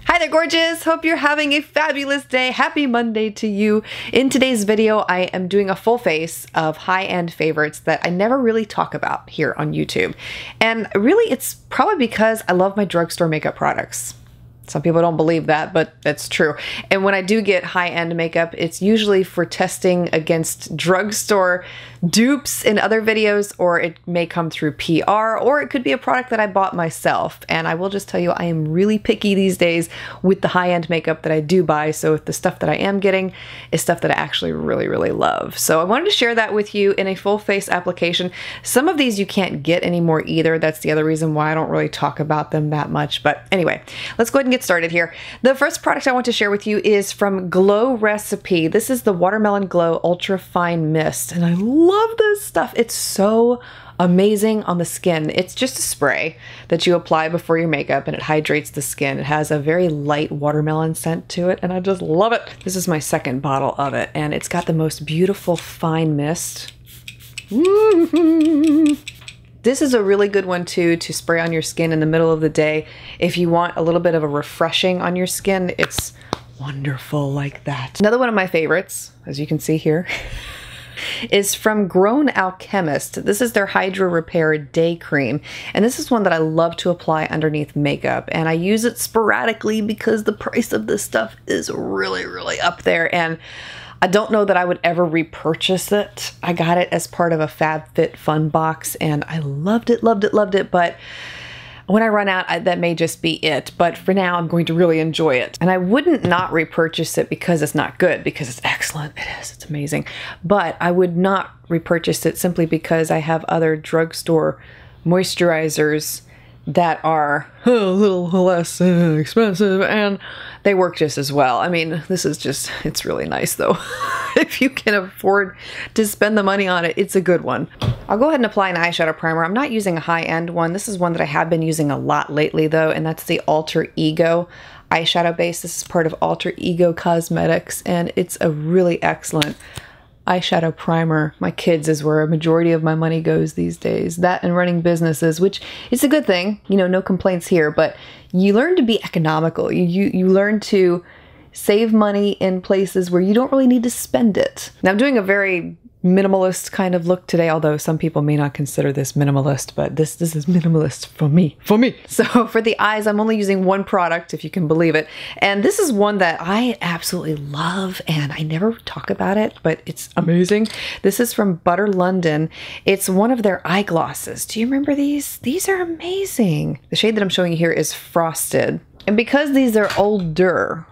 Hi there, gorgeous! Hope you're having a fabulous day. Happy Monday to you. In today's video, I am doing a full face of high-end favorites that I never really talk about here on YouTube. And really, it's probably because I love my drugstore makeup products. Some people don't believe that, but that's true. And when I do get high-end makeup, it's usually for testing against drugstore dupes in other videos, or it may come through PR, or it could be a product that I bought myself. And I will just tell you, I am really picky these days with the high-end makeup that I do buy. So the stuff that I am getting is stuff that I actually really, really love. So I wanted to share that with you in a full face application. Some of these you can't get anymore either. That's the other reason why I don't really talk about them that much. But anyway, let's go ahead and get started here. The first product I want to share with you is from Glow Recipe. This is the Watermelon Glow Ultra Fine Mist, and I love this stuff. It's so amazing on the skin. It's just a spray that you apply before your makeup, and it hydrates the skin. It has a very light watermelon scent to it, and I just love it. This is my second bottle of it, and it's got the most beautiful fine mist. This is a really good one too to spray on your skin in the middle of the day. If you want a little bit of a refreshing on your skin, it's wonderful like that. Another one of my favorites, as you can see here, is from Grown Alchemist. This is their Hydro Repair Day Cream. And this is one that I love to apply underneath makeup. And I use it sporadically because the price of this stuff is really, really up there. And I don't know that I would ever repurchase it. I got it as part of a FabFitFun box and I loved it, loved it, loved it. But when I run out, that may just be it. But for now, I'm going to really enjoy it. And I wouldn't not repurchase it because it's not good, because it's excellent. It is, it's amazing. But I would not repurchase it simply because I have other drugstore moisturizers that are a little less expensive and they work just as well. I mean, this is just, it's really nice though. If you can afford to spend the money on it, it's a good one. I'll go ahead and apply an eyeshadow primer. I'm not using a high-end one. This is one that I have been using a lot lately though, and that's the Alter Ego eyeshadow base. This is part of Alter Ego Cosmetics, and it's a really excellent eyeshadow primer. My kids is where a majority of my money goes these days. That and running businesses, which is a good thing. You know, no complaints here, but you learn to be economical. You learn to save money in places where you don't really need to spend it. Now I'm doing a very minimalist kind of look today, although some people may not consider this minimalist, but this is minimalist for me. So for the eyes, I'm only using one product, if you can believe it. And this is one that I absolutely love and I never talk about it, but it's amazing. This is from Butter London. It's one of their eye glosses. Do you remember these? These are amazing. The shade that I'm showing you here is Frosted. And because these are older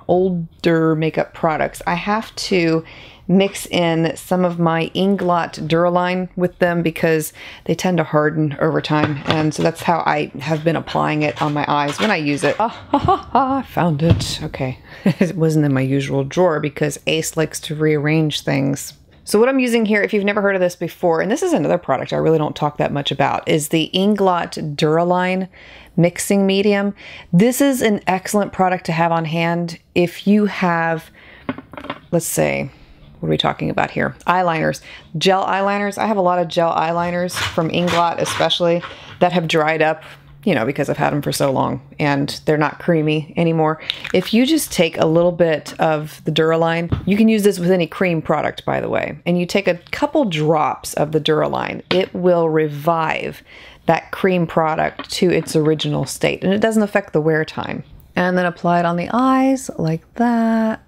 makeup products, I have to mix in some of my Inglot Duraline with them because they tend to harden over time. And so that's how I have been applying it on my eyes when I use it. I found it. Okay. It wasn't in my usual drawer because Ace likes to rearrange things. So what I'm using here, if you've never heard of this before, and this is another product I really don't talk that much about, is the Inglot Duraline Mixing Medium. This is an excellent product to have on hand if you have, let's say, what are we talking about here? Eyeliners, gel eyeliners. I have a lot of gel eyeliners from Inglot especially that have dried up, you know, because I've had them for so long and they're not creamy anymore. If you just take a little bit of the Duraline, you can use this with any cream product, by the way, and you take a couple drops of the Duraline, it will revive that cream product to its original state, and it doesn't affect the wear time. And then apply it on the eyes like that,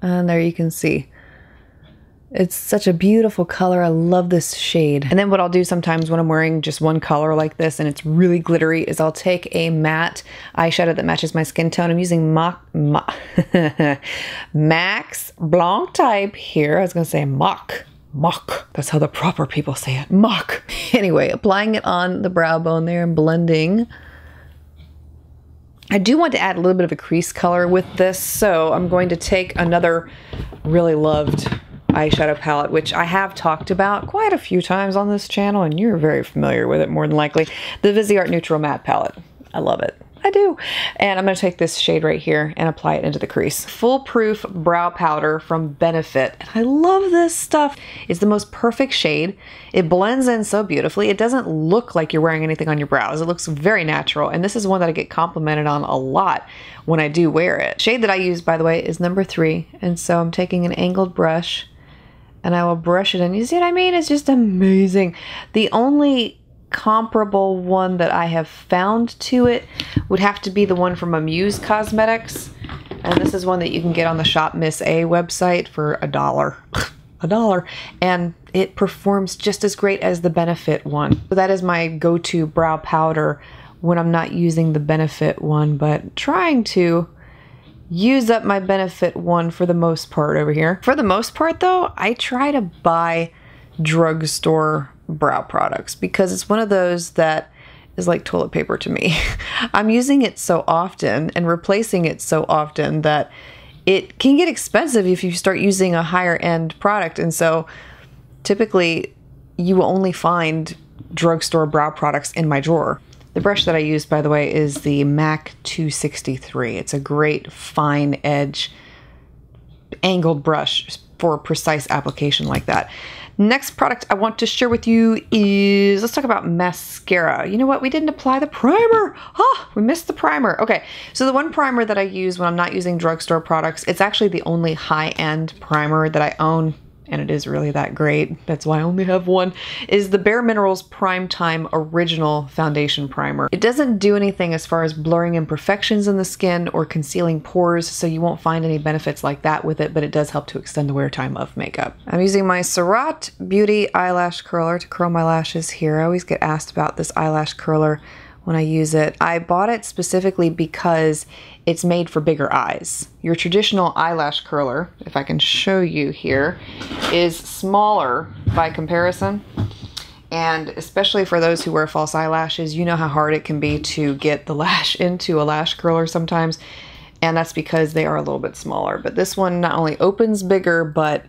and there you can see. It's such a beautiful color. I love this shade. And then what I'll do sometimes when I'm wearing just one color like this and it's really glittery is I'll take a matte eyeshadow that matches my skin tone. I'm using Max Blanc type here. I was gonna say Mock. That's how the proper people say it. Mock. Anyway, applying it on the brow bone there and blending. I do want to add a little bit of a crease color with this, so I'm going to take another really loved eyeshadow palette, which I have talked about quite a few times on this channel, and you're very familiar with it more than likely. The Viseart Neutral Matte Palette. I love it. I do. And I'm going to take this shade right here and apply it into the crease. Foolproof Brow Powder from Benefit. And I love this stuff. It's the most perfect shade. It blends in so beautifully. It doesn't look like you're wearing anything on your brows. It looks very natural. And this is one that I get complimented on a lot when I do wear it. Shade that I use, by the way, is number 3. And so I'm taking an angled brush and I will brush it in. You see what I mean? It's just amazing. The only comparable one that I have found to it would have to be the one from Amuse Cosmetics. And this is one that you can get on the Shop Miss A website for $1. $1. And it performs just as great as the Benefit one. So that is my go-to brow powder when I'm not using the Benefit one, but trying to use up my Benefit one for the most part over here. For the most part though, I try to buy drugstore brow products because it's one of those that is like toilet paper to me. I'm using it so often and replacing it so often that it can get expensive if you start using a higher end product. And so typically you will only find drugstore brow products in my drawer. The brush that I use, by the way, is the MAC 263. It's a great fine edge angled brush for precise application like that. Next product I want to share with you is, let's talk about mascara. You know what? We didn't apply the primer. Oh, we missed the primer. Okay, so the one primer that I use when I'm not using drugstore products, it's actually the only high-end primer that I own, and it is really that great. That's why I only have one, is the Bare Minerals Prime Time Original Foundation Primer. It doesn't do anything as far as blurring imperfections in the skin or concealing pores, so you won't find any benefits like that with it, but it does help to extend the wear time of makeup. I'm using my Surratt Beauty Eyelash Curler to curl my lashes here. I always get asked about this eyelash curler when I use it. I bought it specifically because it's made for bigger eyes. Your traditional eyelash curler, if I can show you here, is smaller by comparison. And especially for those who wear false eyelashes, you know how hard it can be to get the lash into a lash curler sometimes. And that's because they are a little bit smaller. But this one not only opens bigger, but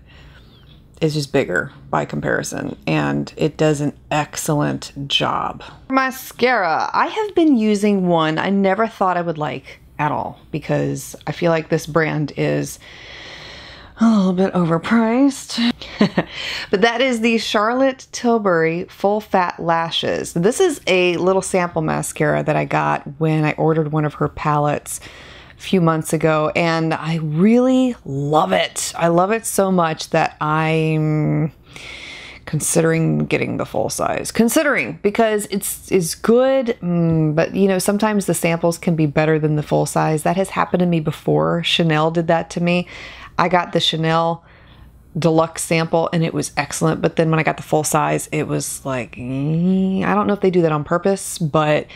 is just bigger by comparison, and it does an excellent job. Mascara. I have been using one I never thought I would like at all because I feel like this brand is a little bit overpriced. But that is the Charlotte Tilbury Full Fat Lashes. This is a little sample mascara that I got when I ordered one of her palettes few months ago, and I really love it. I love it so much that I'm considering getting the full size. Considering, because it's good, but you know, sometimes the samples can be better than the full size. That has happened to me before. Chanel did that to me. I got the Chanel deluxe sample and it was excellent, but then when I got the full size, it was like, I don't know if they do that on purpose, but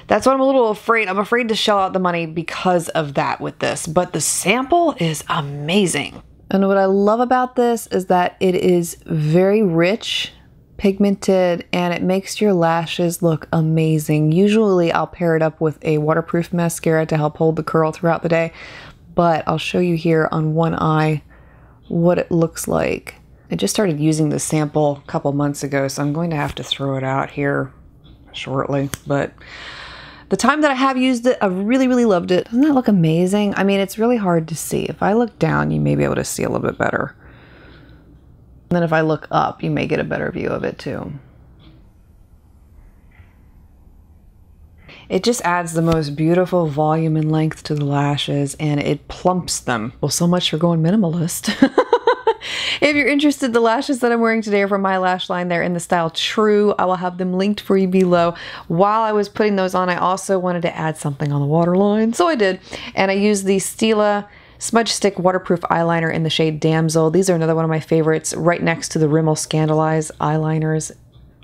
that's what I'm a little afraid. I'm afraid to shell out the money because of that with this, but the sample is amazing. And what I love about this is that it is very rich, pigmented, and it makes your lashes look amazing. Usually I'll pair it up with a waterproof mascara to help hold the curl throughout the day, but I'll show you here on one eye what it looks like. I just started using the sample a couple months ago, so I'm going to have to throw it out here shortly, but the time that I have used it, I've really, really loved it. Doesn't that look amazing? I mean, it's really hard to see. If I look down, you may be able to see a little bit better. And then if I look up, you may get a better view of it too. It just adds the most beautiful volume and length to the lashes, and it plumps them. Well, so much for going minimalist. If you're interested, the lashes that I'm wearing today are from my lash line. They're in the style True. I will have them linked for you below. While I was putting those on, I also wanted to add something on the waterline, so I did. And I used the Stila Smudge Stick Waterproof Eyeliner in the shade Damsel. These are another one of my favorites, right next to the Rimmel Scandaleyes eyeliners.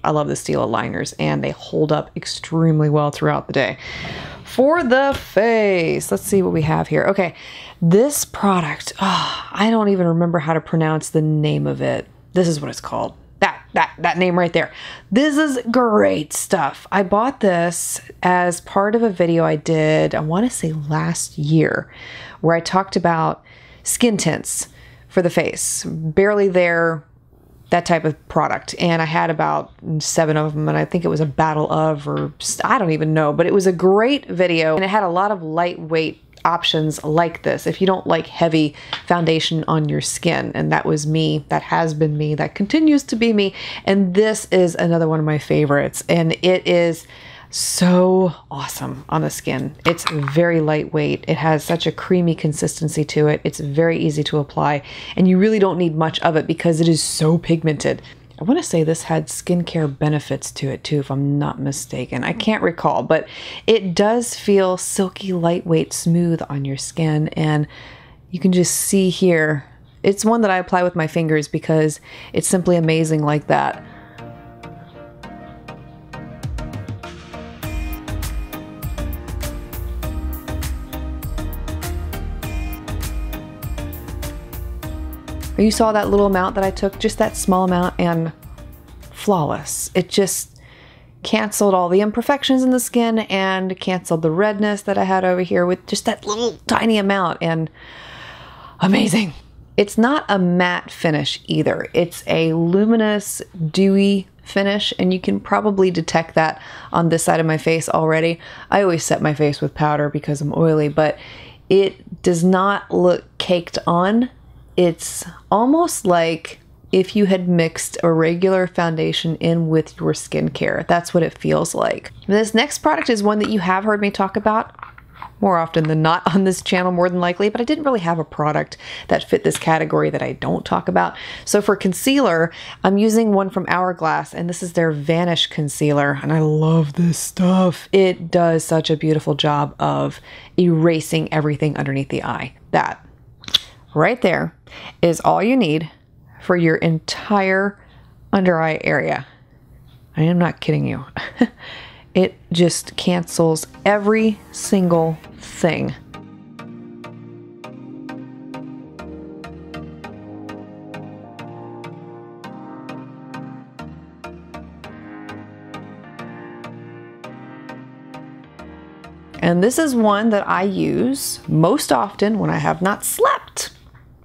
I love the Stila liners, and they hold up extremely well throughout the day. For the face, let's see what we have here. Okay, this product, I don't even remember how to pronounce the name of it. This is what it's called. That name right there. This is great stuff. I bought this as part of a video I did, I want to say last year, where I talked about skin tints for the face. Barely There that type of product. And I had about 7 of them, and I think it was a battle of, or I don't even know, but it was a great video, and it had a lot of lightweight options like this if you don't like heavy foundation on your skin. And that was me, that has been me, that continues to be me. And this is another one of my favorites, and it is so awesome on the skin. It's very lightweight. It has such a creamy consistency to it. It's very easy to apply, and you really don't need much of it because it is so pigmented. I want to say this had skincare benefits to it too, if I'm not mistaken. I can't recall, but it does feel silky, lightweight, smooth on your skin. And you can just see here, it's one that I apply with my fingers because it's simply amazing like that. You saw that little amount that I took, just that small amount, and flawless. It just canceled all the imperfections in the skin and canceled the redness that I had over here with just that little tiny amount, and amazing. It's not a matte finish either. It's a luminous, dewy finish, and you can probably detect that on this side of my face already. I always set my face with powder because I'm oily, but it does not look caked on. It's almost like if you had mixed a regular foundation in with your skincare. That's what it feels like. This next product is one that you have heard me talk about more often than not on this channel, more than likely, but I didn't really have a product that fit this category that I don't talk about. So for concealer, I'm using one from Hourglass, and this is their Vanish Concealer, and I love this stuff. It does such a beautiful job of erasing everything underneath the eye. That right there is all you need for your entire under eye area. I am not kidding you. It just cancels every single thing. And this is one that I use most often when I have not slept,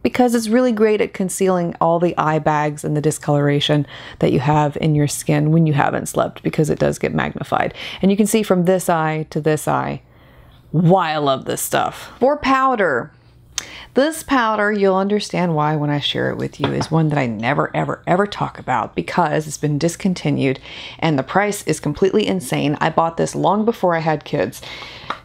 because it's really great at concealing all the eye bags and the discoloration that you have in your skin when you haven't slept, because it does get magnified. And you can see from this eye to this eye why I love this stuff. For powder, this powder, you'll understand why when I share it with you, is one that I never, ever, ever talk about because it's been discontinued and the price is completely insane. I bought this long before I had kids,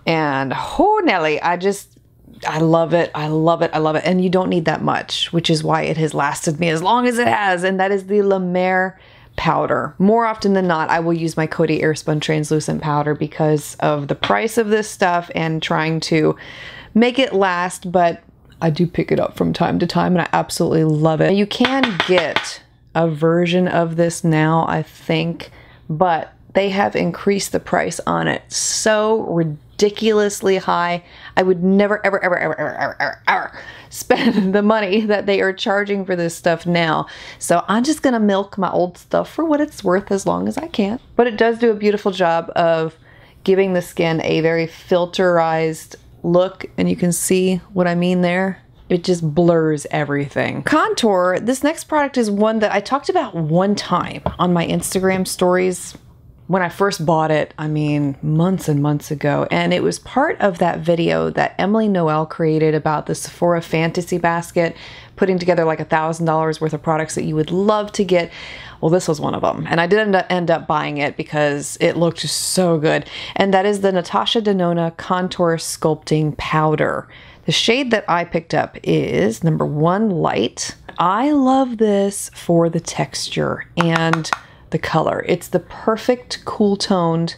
and oh Nelly, I love it. I love it. I love it. And you don't need that much, which is why it has lasted me as long as it has. And that is the Mer Powder. More often than not, I will use my Coty Airspun translucent powder because of the price of this stuff and trying to make it last, but I do pick it up from time to time and I absolutely love it. You can get a version of this now, I think, but they have increased the price on it so ridiculously high. I would never, ever, ever, ever, ever, ever, ever, ever spend the money that they are charging for this stuff now. So I'm just gonna milk my old stuff for what it's worth as long as I can. But it does do a beautiful job of giving the skin a very filterized look, and you can see what I mean there. It just blurs everything. Contour, this next product is one that I talked about one time on my Instagram stories when I first bought it, I mean, months and months ago. And it was part of that video that Emily Noel created about the Sephora Fantasy Basket, putting together like $1,000 worth of products that you would love to get. Well, this was one of them. And I did end up buying it because it looked so good. And that is the Natasha Denona Contour Sculpting Powder. The shade that I picked up is number 1 Light. I love this for the texture and the color. It's the perfect cool toned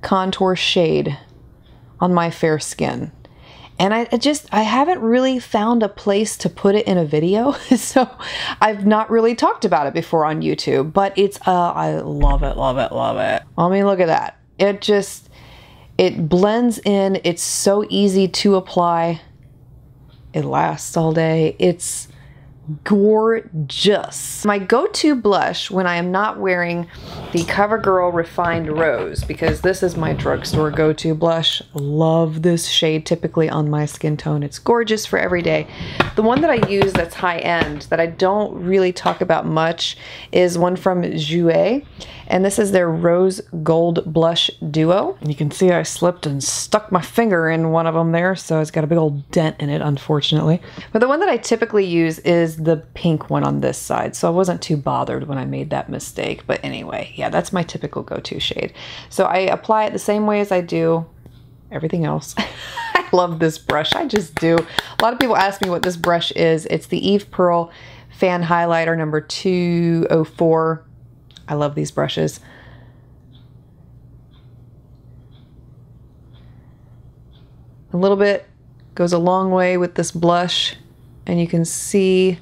contour shade on my fair skin. And I haven't really found a place to put it in a video, so I've not really talked about it before on YouTube, but it's, I love it, love it, love it. I mean, look at that. It blends in. It's so easy to apply. It lasts all day. It's gorgeous. My go-to blush when I am not wearing the CoverGirl Refined Rose, because this is my drugstore go-to blush. Love this shade typically on my skin tone. It's gorgeous for every day. The one that I use that's high-end that I don't really talk about much is one from Jouer, and this is their Rose Gold Blush Duo. And you can see I slipped and stuck my finger in one of them there, so it's got a big old dent in it, unfortunately. But the one that I typically use is the pink one on this side, so I wasn't too bothered when I made that mistake. But anyway, yeah, that's my typical go-to shade. So I apply it the same way as I do everything else. I love this brush, I just do. A lot of people ask me what this brush is. It's the Eve Pearl Fan Highlighter number 204. I love these brushes. A little bit goes a long way with this blush, and you can see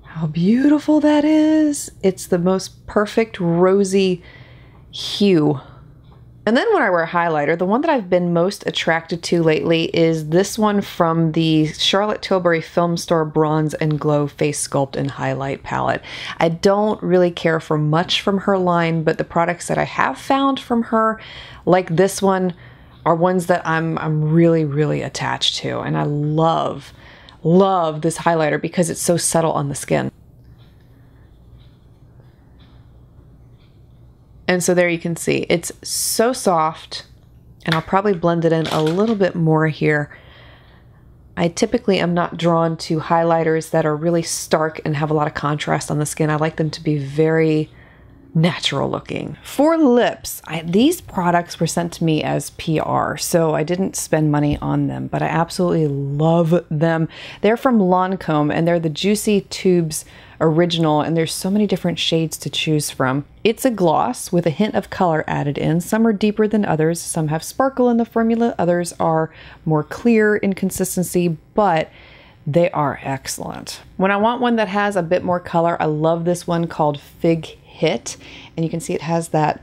how beautiful that is. It's the most perfect rosy hue. And then when I wear highlighter, the one that I've been most attracted to lately is this one from the Charlotte Tilbury Film Store Bronze and Glow Face Sculpt and Highlight Palette. I don't really care for much from her line, but the products that I have found from her, like this one, are ones that I'm really, really attached to. And I love this highlighter because it's so subtle on the skin. And so there you can see, it's so soft, and I'll probably blend it in a little bit more here. I typically am not drawn to highlighters that are really stark and have a lot of contrast on the skin. I like them to be very natural looking. For lips, these products were sent to me as PR, so I didn't spend money on them, but I absolutely love them. They're from Lancome, and they're the Juicy Tubes Original, and there's so many different shades to choose from. It's a gloss with a hint of color added in. Some are deeper than others, some have sparkle in the formula, others are more clear in consistency, but they are excellent. When I want one that has a bit more color, I love this one called Fig Hit, and you can see it has that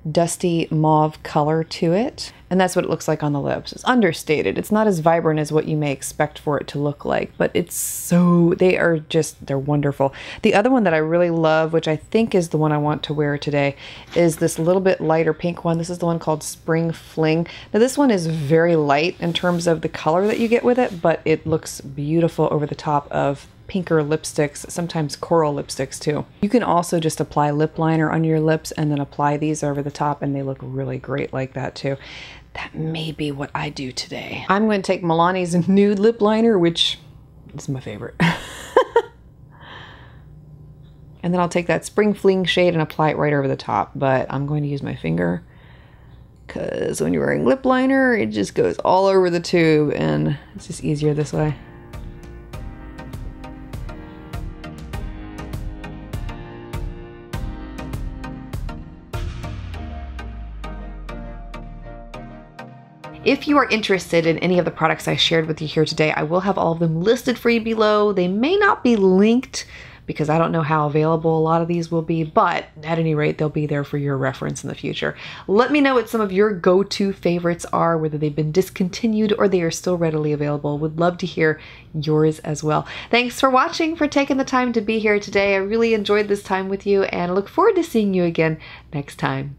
dusty mauve color to it, and that's what it looks like on the lips. It's understated. It's not as vibrant as what you may expect for it to look like, but they're wonderful. The other one that I really love, which I think is the one I want to wear today, is this little bit lighter pink one. This is the one called Spring Fling. Now this one is very light in terms of the color that you get with it, but it looks beautiful over the top of pinker lipsticks, sometimes coral lipsticks too. You can also just apply lip liner on your lips and then apply these over the top, and they look really great like that too. That may be what I do today. I'm going to take Milani's Nude lip liner, which is my favorite. And then I'll take that Spring Fling shade and apply it right over the top, but I'm going to use my finger because when you're wearing lip liner, it just goes all over the tube, and it's just easier this way. If you are interested in any of the products I shared with you here today, I will have all of them listed for you below. They may not be linked because I don't know how available a lot of these will be, but at any rate, they'll be there for your reference in the future. Let me know what some of your go-to favorites are, whether they've been discontinued or they are still readily available. Would love to hear yours as well. Thanks for watching, for taking the time to be here today. I really enjoyed this time with you, and I look forward to seeing you again next time.